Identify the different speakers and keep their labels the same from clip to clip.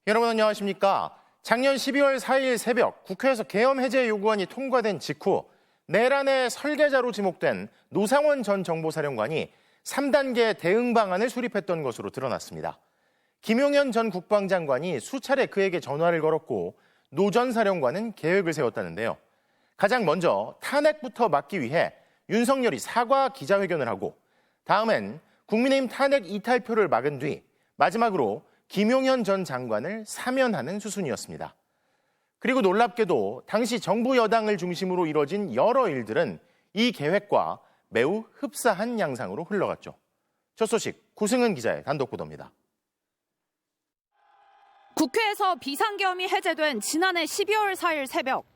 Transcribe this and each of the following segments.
Speaker 1: 여러분 안녕하십니까? 작년 12월 4일 새벽 국회에서 계엄 해제 요구안이 통과된 직후 내란의 설계자로 지목된 노상원 전 정보사령관이 3단계 대응 방안을 수립했던 것으로 드러났습니다. 김용현 전 국방장관이 수차례 그에게 전화를 걸었고 노 전 사령관은 계획을 세웠다는데요. 가장 먼저 탄핵부터 막기 위해 윤석열이 사과 기자회견을 하고 다음엔 국민의힘 탄핵 이탈표를 막은 뒤 마지막으로 김용현 전 장관을 사면하는 수순이었습니다. 그리고 놀랍게도 당시 정부 여당을 중심으로 이뤄진 여러 일들은 이 계획과 매우 흡사한 양상으로 흘러갔죠. 첫 소식 구승은 기자의 단독 보도입니다.
Speaker 2: 국회에서 비상계엄이 해제된 지난해 12월 4일 새벽,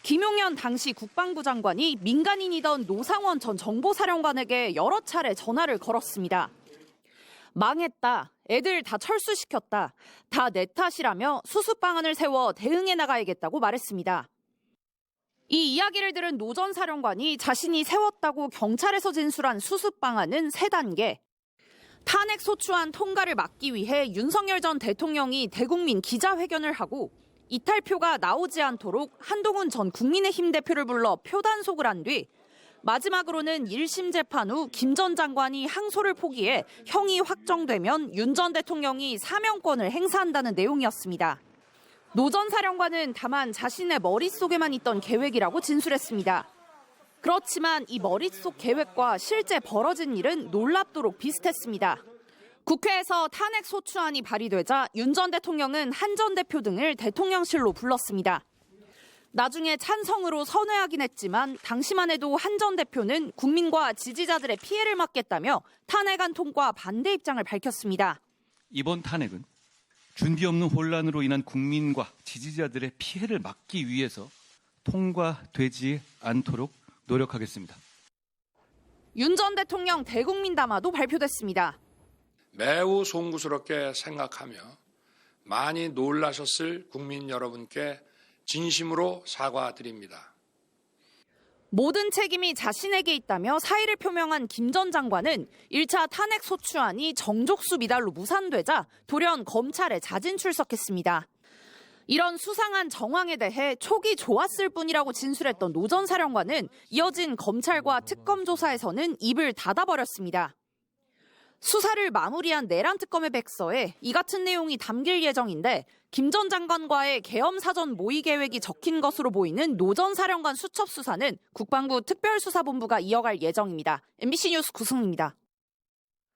Speaker 2: 김용현 당시 국방부 장관이 민간인이던 노상원 전 정보사령관에게 여러 차례 전화를 걸었습니다. 망했다. 애들 다 철수시켰다. 다 내 탓이라며 수습 방안을 세워 대응해 나가야겠다고 말했습니다. 이 이야기를 들은 노 전 사령관이 자신이 세웠다고 경찰에서 진술한 수습 방안은 3단계. 탄핵 소추안 통과를 막기 위해 윤석열 전 대통령이 대국민 기자회견을 하고 이탈표가 나오지 않도록 한동훈 전 국민의힘 대표를 불러 표단속을 한 뒤 마지막으로는 1심 재판 후 김 전 장관이 항소를 포기해 형이 확정되면 윤 전 대통령이 사면권을 행사한다는 내용이었습니다. 노 전 사령관은 다만 자신의 머릿속에만 있던 계획이라고 진술했습니다. 그렇지만 이 머릿속 계획과 실제 벌어진 일은 놀랍도록 비슷했습니다. 국회에서 탄핵 소추안이 발의되자 윤 전 대통령은 한 전 대표 등을 대통령실로 불렀습니다. 나중에 찬성으로 선회하긴 했지만 당시만 해도 한 전 대표는 국민과 지지자들의 피해를 막겠다며 탄핵안 통과 반대 입장을 밝혔습니다.
Speaker 3: 이번 탄핵은 준비 없는 혼란으로 인한 국민과 지지자들의 피해를 막기 위해서 통과되지 않도록 노력하겠습니다.
Speaker 2: 윤 전 대통령 대국민 담화도 발표됐습니다.
Speaker 4: 매우 송구스럽게 생각하며 많이 놀라셨을 국민 여러분께 진심으로 사과드립니다.
Speaker 2: 모든 책임이 자신에게 있다며 사의를 표명한 김 전 장관은 1차 탄핵 소추안이 정족수 미달로 무산되자 돌연 검찰에 자진 출석했습니다. 이런 수상한 정황에 대해 촉이 좋았을 뿐이라고 진술했던 노 전 사령관은 이어진 검찰과 특검 조사에서는 입을 닫아버렸습니다. 수사를 마무리한 내란 특검의 백서에 이 같은 내용이 담길 예정인데 김 전 장관과의 계엄 사전 모의 계획이 적힌 것으로 보이는 노 전 사령관 수첩 수사는 국방부 특별수사본부가 이어갈 예정입니다. MBC 뉴스 구승입니다.